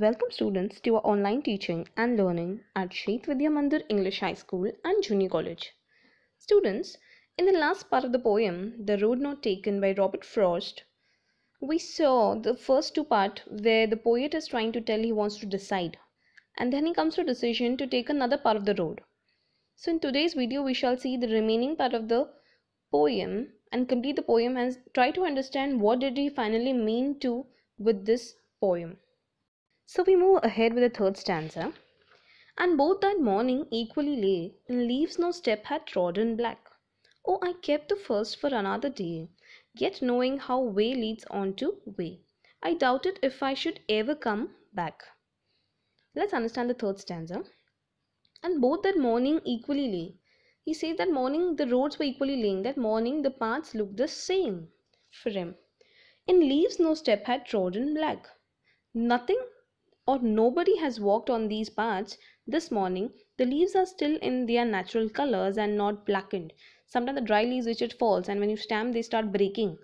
Welcome students to our online teaching and learning at Shaith Vidya Mandir English High School and Junior College. Students, in the last part of the poem, The Road Not Taken by Robert Frost, we saw the first two parts where the poet is trying to tell he wants to decide, and then he comes to a decision to take another part of the road. So in today's video, we shall see the remaining part of the poem and complete the poem and try to understand what did he finally mean to with this poem. So we move ahead with the third stanza. And both that morning equally lay, in leaves no step had trodden black. Oh, I kept the first for another day, yet knowing how way leads on to way, I doubted if I should ever come back. Let's understand the third stanza. And both that morning equally lay. He says that morning the roads were equally laying, that morning the paths looked the same for him. In leaves no step had trodden black. Nothing or nobody has walked on these paths this morning. The leaves are still in their natural colors and not blackened. Sometimes the dry leaves which it falls, and when you stamp they start breaking,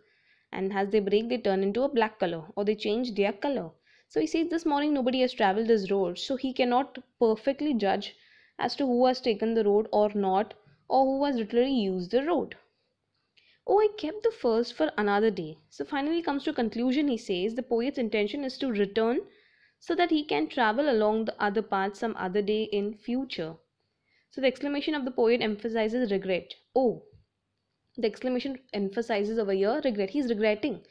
and as they break they turn into a black color or they change their color. So he says this morning nobody has traveled this road, so he cannot perfectly judge as to who has taken the road or not, or who has literally used the road. Oh, I kept the first for another day. So finally comes to a conclusion. He says the poet's intention is to return so that he can travel along the other path some other day in future. So the exclamation of the poet emphasizes regret. Oh, the exclamation emphasizes over here regret. He's regretting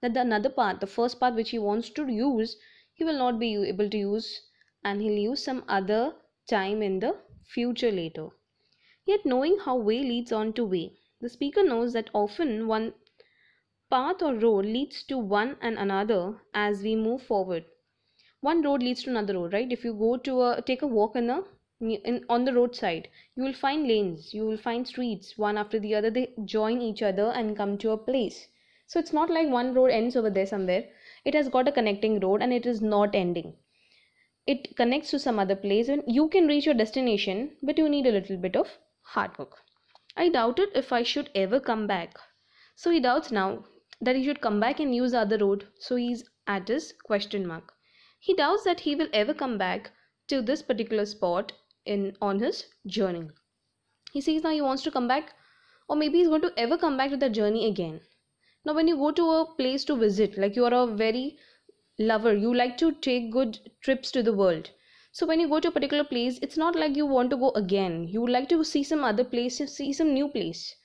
that the another path, the first path which he wants to use, he will not be able to use, and he'll use some other time in the future later. Yet knowing how way leads on to way, the speaker knows that often one path or road leads to one and another as we move forward. One road leads to another road, right? If you go to take a walk on the roadside, you will find lanes, you will find streets, one after the other. They join each other and come to a place. So it's not like one road ends over there somewhere. It has got a connecting road and it is not ending. It connects to some other place and you can reach your destination, but you need a little bit of hard work. I doubted if I should ever come back. So he doubts now that he should come back and use the other road. So he's at his question mark. He doubts that he will ever come back to this particular spot on his journey. He says now he wants to come back, or maybe he's going to ever come back to the journey again. Now when you go to a place to visit, like you are a very lover, you like to take good trips to the world. So when you go to a particular place, it's not like you want to go again. You would like to see some other place, see some new place.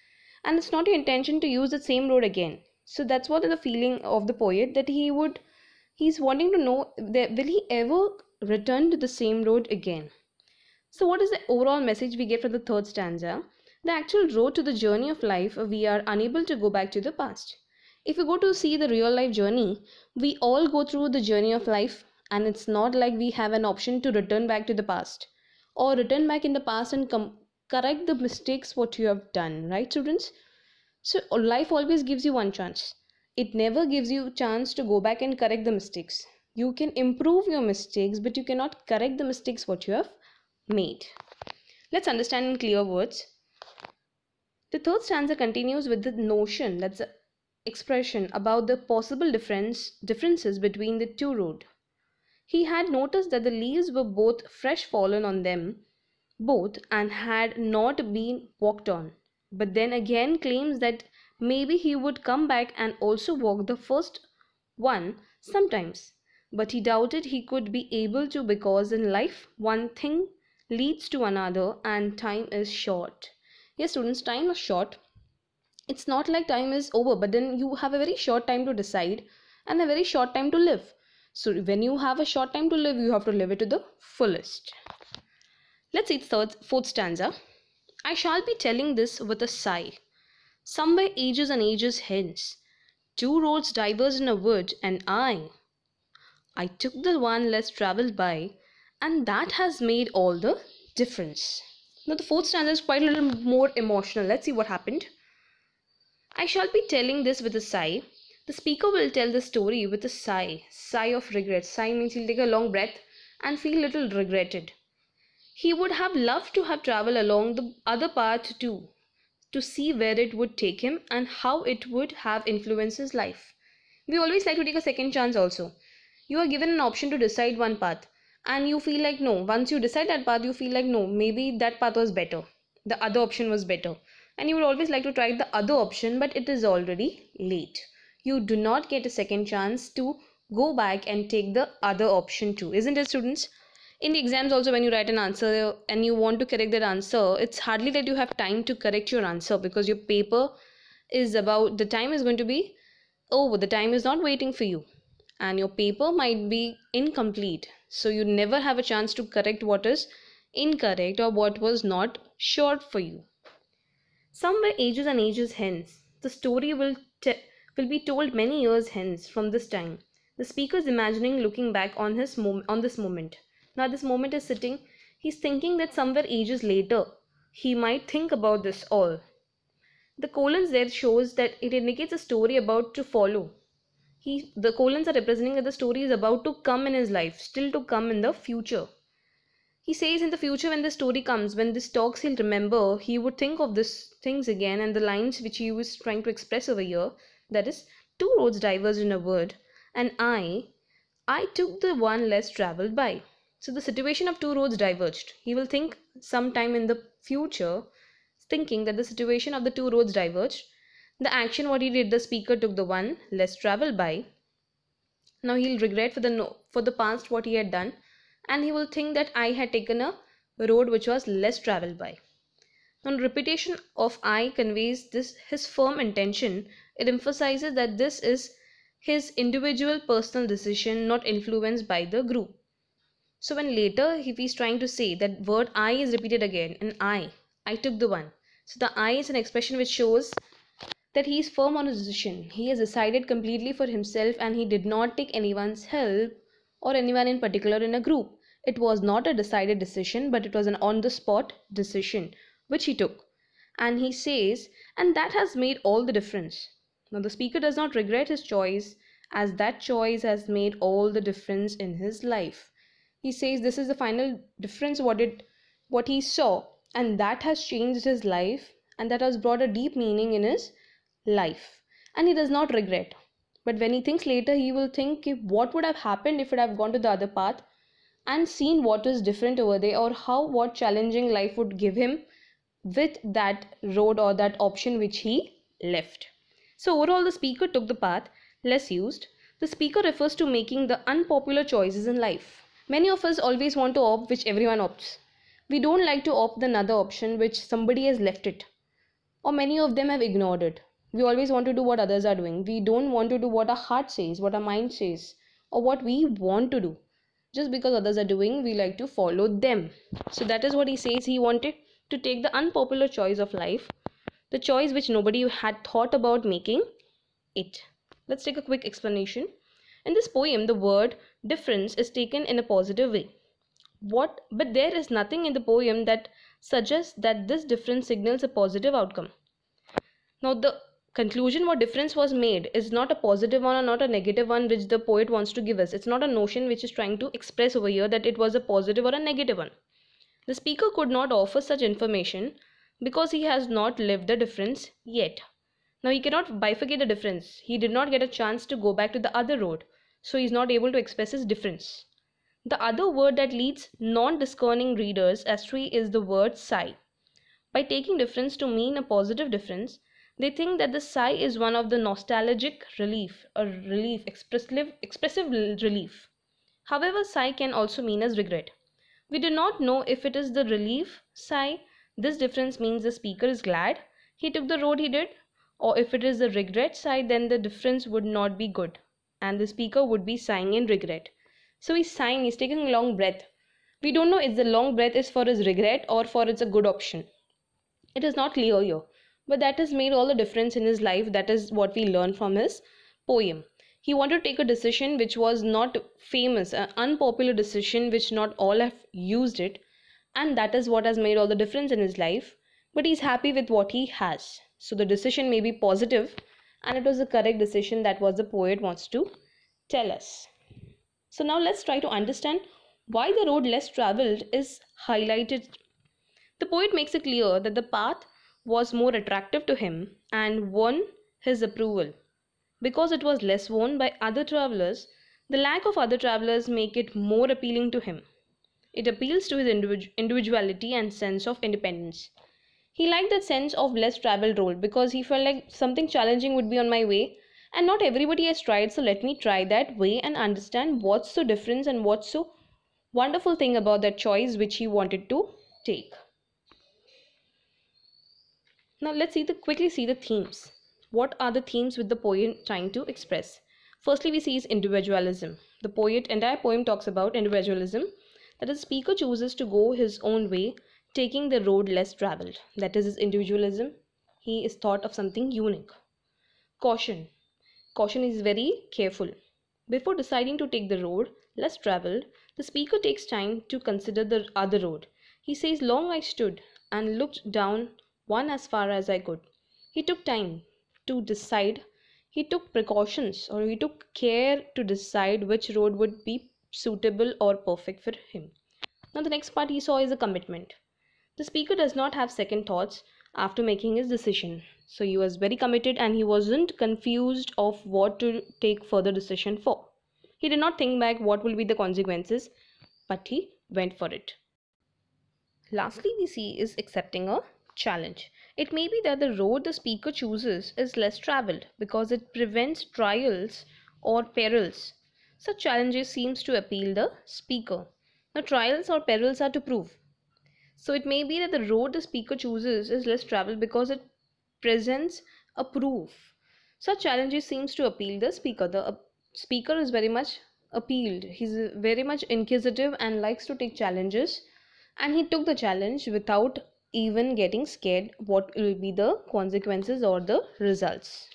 And it's not your intention to use the same road again. So that's what is the feeling of the poet, that he's wanting to know that will he ever return to the same road again. So what is the overall message we get from the third stanza? The actual road to the journey of life, we are unable to go back to the past. If you go to see the real life journey, we all go through the journey of life, and it's not like we have an option to return back to the past or return back in the past and correct the mistakes what you have done, right students? So life always gives you one chance. It never gives you a chance to go back and correct the mistakes. You can improve your mistakes, but you cannot correct the mistakes what you have made. Let's understand in clear words. The third stanza continues with the notion, that's the expression about the possible differences between the two roads. He had noticed that the leaves were both fresh fallen on them, both, and had not been walked on, but then again claims that maybe he would come back and also walk the first one sometimes, but he doubted he could be able to, because in life one thing leads to another and time is short. Yes students, time is short. It's not like time is over, but then you have a very short time to decide and a very short time to live. So when you have a short time to live, you have to live it to the fullest. Let's see fourth stanza. I shall be telling this with a sigh. Somewhere ages and ages hence, two roads diverged in a wood, and I took the one less travelled by, and that has made all the difference. Now the fourth stanza is quite a little more emotional. Let's see what happened. I shall be telling this with a sigh. The speaker will tell the story with a sigh. Sigh of regret. Sigh means he'll take a long breath and feel a little regretted. He would have loved to have travelled along the other path too, to see where it would take him and how it would have influenced his life. We always like to take a second chance also. You are given an option to decide one path, and you feel like no. Once you decide that path, you feel like no, maybe that path was better. The other option was better. And you would always like to try the other option, but it is already late. You do not get a second chance to go back and take the other option too. Isn't it, students? In the exams also, when you write an answer and you want to correct that answer, it's hardly that you have time to correct your answer, because your paper is about, the time is going to be over, the time is not waiting for you, and your paper might be incomplete, so you never have a chance to correct what is incorrect or what was not sure for you. Somewhere ages and ages hence, the story will be told many years hence from this time. The speaker is imagining looking back on on this moment. Now this moment is sitting, he's thinking that somewhere ages later, he might think about this all. The colons there shows that it indicates a story about to follow. The colons are representing that the story is about to come in his life, still to come in the future. He says in the future, when the story comes, when this talks, he'll remember, he would think of these things again, and the lines which he was trying to express over here, that is, two roads diverged in a wood, and I took the one less traveled by. So the situation of two roads diverged. He will think sometime in the future, thinking that the situation of the two roads diverged. The action what he did, the speaker took the one less traveled by. Now he'll regret for the for the past what he had done, and he will think that I had taken a road which was less traveled by. Now repetition of I conveys this his firm intention. It emphasizes that this is his individual personal decision, not influenced by the group. So when later if he's trying to say that word I is repeated again, and I took the one. So the I is an expression which shows that he is firm on his decision. He has decided completely for himself, and he did not take anyone's help or anyone in particular in a group. It was not a decided decision, but it was an on the spot decision which he took. And he says, and that has made all the difference. Now the speaker does not regret his choice, as that choice has made all the difference in his life. He says this is the final difference what he saw, and that has changed his life, and that has brought a deep meaning in his life, and he does not regret. But when he thinks later, he will think what would have happened if it had gone to the other path and seen what is different over there, or how what challenging life would give him with that road or that option which he left. So overall, the speaker took the path less used. The speaker refers to making the unpopular choices in life. Many of us always want to opt which everyone opts. We don't like to opt another option which somebody has left it, or many of them have ignored it. We always want to do what others are doing. We don't want to do what our heart says, what our mind says, or what we want to do. Just because others are doing, we like to follow them. So that is what he says. He wanted to take the unpopular choice of life, the choice which nobody had thought about making it. Let's take a quick explanation. In this poem, the word difference is taken in a positive way. But there is nothing in the poem that suggests that this difference signals a positive outcome. Now the conclusion what difference was made is not a positive one or not a negative one which the poet wants to give us. It's not a notion which is trying to express over here that it was a positive or a negative one. The speaker could not offer such information because he has not lived the difference yet. Now he cannot bifurcate the difference. He did not get a chance to go back to the other road, so he is not able to express his difference. The other word that leads non-discerning readers astray is the word sigh. By taking difference to mean a positive difference, they think that the sigh is one of the nostalgic relief, a relief, expressive relief. However, sigh can also mean as regret. We do not know if it is the relief sigh. This difference means the speaker is glad he took the road he did, or if it is the regret sigh, then the difference would not be good, and the speaker would be sighing in regret. So he's sighing, he's taking a long breath. We don't know if the long breath is for his regret or for it's a good option. It is not clear here, but that has made all the difference in his life. That is what we learn from his poem. He wanted to take a decision which was not famous, an unpopular decision which not all have used it, and that is what has made all the difference in his life. But he's happy with what he has. So the decision may be positive, and it was the correct decision. That was the poet wants to tell us. So now let's try to understand why the road less traveled is highlighted. The poet makes it clear that the path was more attractive to him and won his approval. Because it was less worn by other travelers, The lack of other travelers make it more appealing to him. It appeals to his individuality and sense of independence. He liked that sense of less traveled road because he felt like something challenging would be on my way, and not everybody has tried, so let me try that way and understand what's the difference and what's so wonderful thing about that choice which he wanted to take. Now let's quickly see the themes. What are the themes with the poet trying to express? Firstly, we see is individualism. The entire poem talks about individualism, that the speaker chooses to go his own way, taking the road less traveled. That is his individualism. He is thought of something unique. Caution. Caution is very careful. Before deciding to take the road less traveled, the speaker takes time to consider the other road. He says, long I stood and looked down one as far as I could. He took time to decide. He took precautions, or he took care to decide which road would be suitable or perfect for him. Now, the next part he saw is a commitment. The speaker does not have second thoughts after making his decision. So he was very committed and he wasn't confused of what to take further decision for. He did not think back what will be the consequences, but he went for it. Lastly, we see is accepting a challenge. It may be that the road the speaker chooses is less traveled because it prevents trials or perils. Such challenges seems to appeal the speaker. Now, trials or perils are to prove. So it may be that the road the speaker chooses is less traveled because it presents a proof. Such challenges seems to appeal the speaker. The speaker is very much appealed. He's very much inquisitive and likes to take challenges. And he took the challenge without even getting scared what will be the consequences or the results.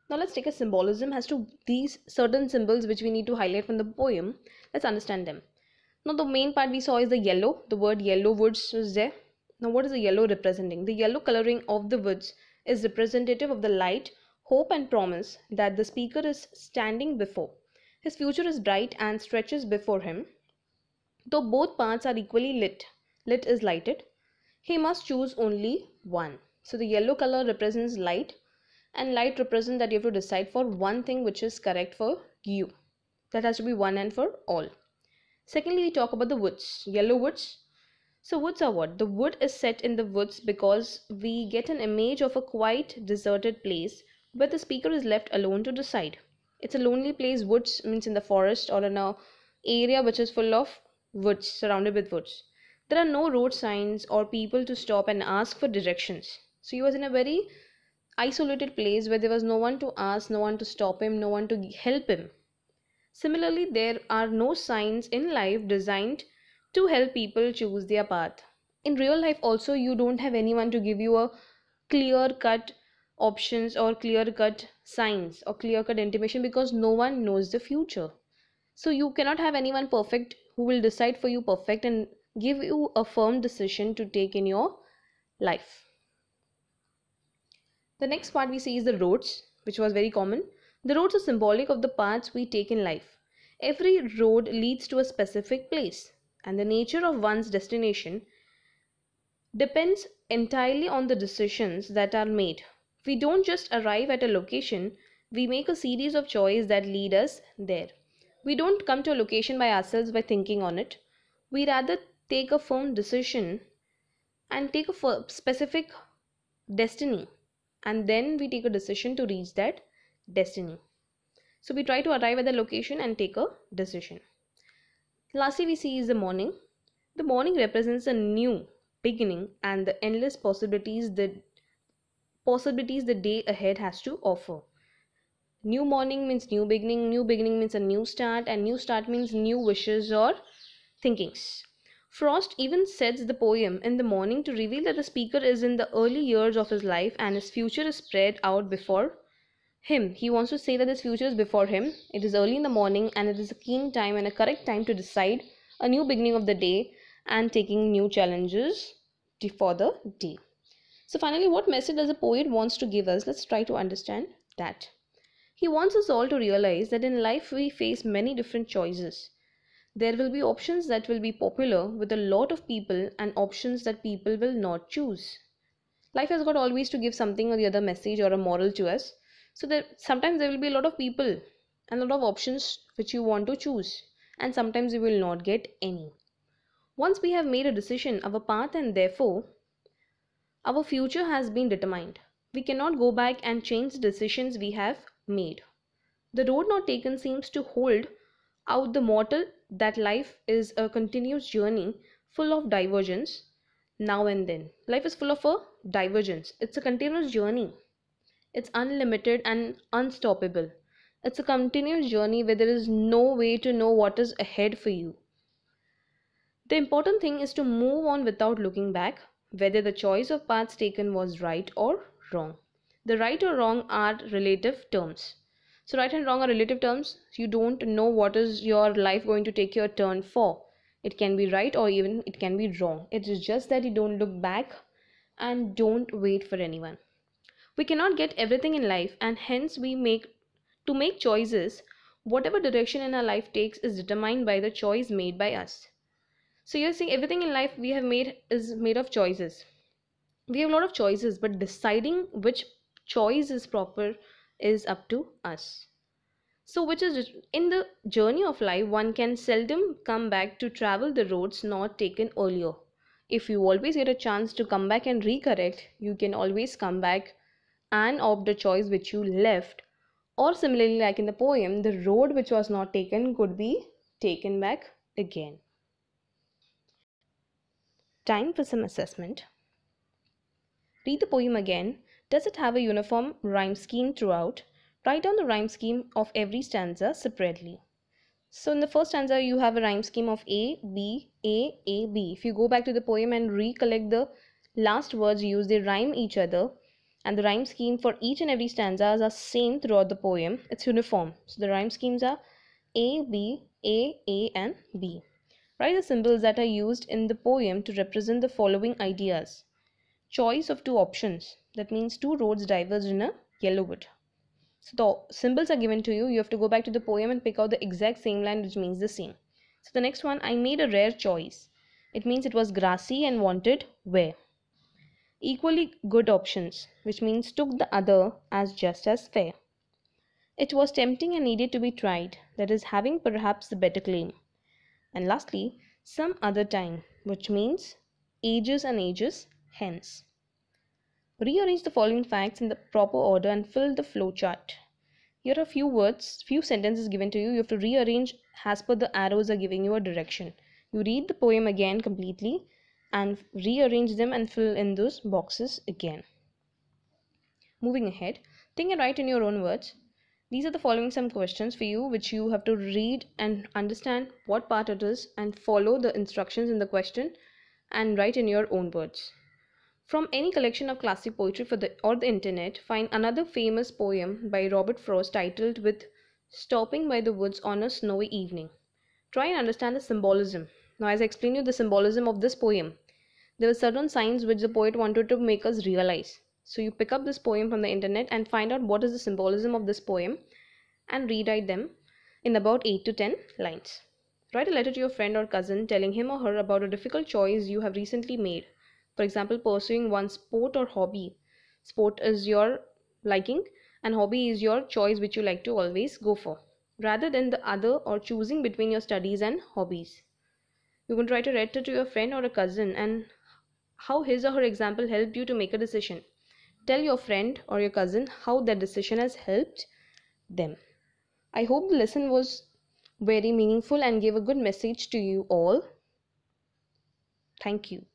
Now let's take a symbolism as to these certain symbols which we need to highlight from the poem. Let's understand them. Now the main part we saw is the yellow. The word yellow woods was there. Now what is the yellow representing? The yellow coloring of the woods is representative of the light, hope and promise that the speaker is standing before. His future is bright and stretches before him. Though both paths are equally lit is lighted, he must choose only one. So the yellow color represents light, and light represents that you have to decide for one thing which is correct for you. That has to be one and for all. Secondly, we talk about the woods. Yellow woods. So woods are what? The wood is set in the woods because we get an image of a quiet, deserted place where the speaker is left alone to decide. It's a lonely place. Woods means in the forest or in a area which is full of woods, surrounded with woods. There are no road signs or people to stop and ask for directions. So he was in a very isolated place where there was no one to ask, no one to stop him, no one to help him. Similarly, there are no signs in life designed to help people choose their path. In real life also, you don't have anyone to give you a clear cut options or clear cut signs or clear cut intimation because no one knows the future. So you cannot have anyone perfect who will decide for you perfect and give you a firm decision to take in your life. The next part we see is the roads, which was very common. The roads are symbolic of the paths we take in life. Every road leads to a specific place, and the nature of one's destination depends entirely on the decisions that are made. We don't just arrive at a location, we make a series of choices that lead us there. We don't come to a location by ourselves by thinking on it. We rather take a firm decision and take a specific destiny, and then we take a decision to reach that destiny. So we try to arrive at the location and take a decision. Lastly, we see is the morning. The morning represents a new beginning and the endless possibilities the day ahead has to offer. New morning means new beginning. New beginning means a new start, and new start means new wishes or thinkings. Frost even sets the poem in the morning to reveal that the speaker is in the early years of his life and his future is spread out before him. He wants to say that his future is before him. It is early in the morning and it is a keen time and a correct time to decide a new beginning of the day and taking new challenges for the day. So finally, what message does the poet wants to give us? Let's try to understand that. He wants us all to realize that in life we face many different choices. There will be options that will be popular with a lot of people and options that people will not choose. Life has got always to give something or the other message or a moral to us. So that sometimes there will be a lot of people and a lot of options which you want to choose, and sometimes you will not get any. Once we have made a decision, our path and therefore our future has been determined. We cannot go back and change the decisions we have made. The road not taken seems to hold out the motto that life is a continuous journey full of divergence now and then. Life is full of a divergence. It's a continuous journey. It's unlimited and unstoppable. It's a continuous journey where there is no way to know what is ahead for you. The important thing is to move on without looking back, whether the choice of paths taken was right or wrong. The right or wrong are relative terms. So, right and wrong are relative terms. You don't know what is your life going to take your turn for. It can be right or even it can be wrong. It is just that you don't look back and don't wait for anyone. We cannot get everything in life, and hence to make choices. Whatever direction in our life takes is determined by the choice made by us. So you're saying everything in life we have made is made of choices. We have a lot of choices, but deciding which choice is proper is up to us. So which is in the journey of life, one can seldom come back to travel the roads not taken earlier. If you always get a chance to come back and recorrect, you can always come back and opt the choice which you left. Or similarly, like in the poem, the road which was not taken could be taken back again. Time for some assessment. Read the poem again. Does it have a uniform rhyme scheme throughout? Write down the rhyme scheme of every stanza separately. So in the first stanza you have a rhyme scheme of A, B, A, B. If you go back to the poem and recollect the last words used, they rhyme each other, and the rhyme scheme for each and every stanzas are same throughout the poem. It's uniform. So the rhyme schemes are A, B, A, and B. Write the symbols that are used in the poem to represent the following ideas. Choice of two options. That means two roads diverged in a yellow wood. So the symbols are given to you. You have to go back to the poem and pick out the exact same line which means the same. So the next one, I made a rare choice. It means it was grassy and wanted where. Equally good options, which means took the other as just as fair. It was tempting and needed to be tried, that is having perhaps the better claim. And lastly, some other time, which means ages and ages hence. Rearrange the following facts in the proper order and fill the flow chart. Here are few sentences given to you. You have to rearrange as per the arrows are giving you a direction. You read the poem again completely and rearrange them and fill in those boxes again. Moving ahead, think and write in your own words. These are the following some questions for you which you have to read and understand what part it is and follow the instructions in the question and write in your own words. From any collection of classic poetry or the internet, find another famous poem by Robert Frost titled with Stopping by the Woods on a Snowy Evening. Try and understand the symbolism. Now, as I explain you the symbolism of this poem, there were certain signs which the poet wanted to make us realize. So you pick up this poem from the internet and find out what is the symbolism of this poem and rewrite them in about 8 to 10 lines. Write a letter to your friend or cousin telling him or her about a difficult choice you have recently made. For example, pursuing one sport or hobby. Sport is your liking and hobby is your choice which you like to always go for, rather than the other or choosing between your studies and hobbies. You can write a letter to your friend or a cousin and how his or her example helped you to make a decision. Tell your friend or your cousin how that decision has helped them. I hope the lesson was very meaningful and gave a good message to you all. Thank you.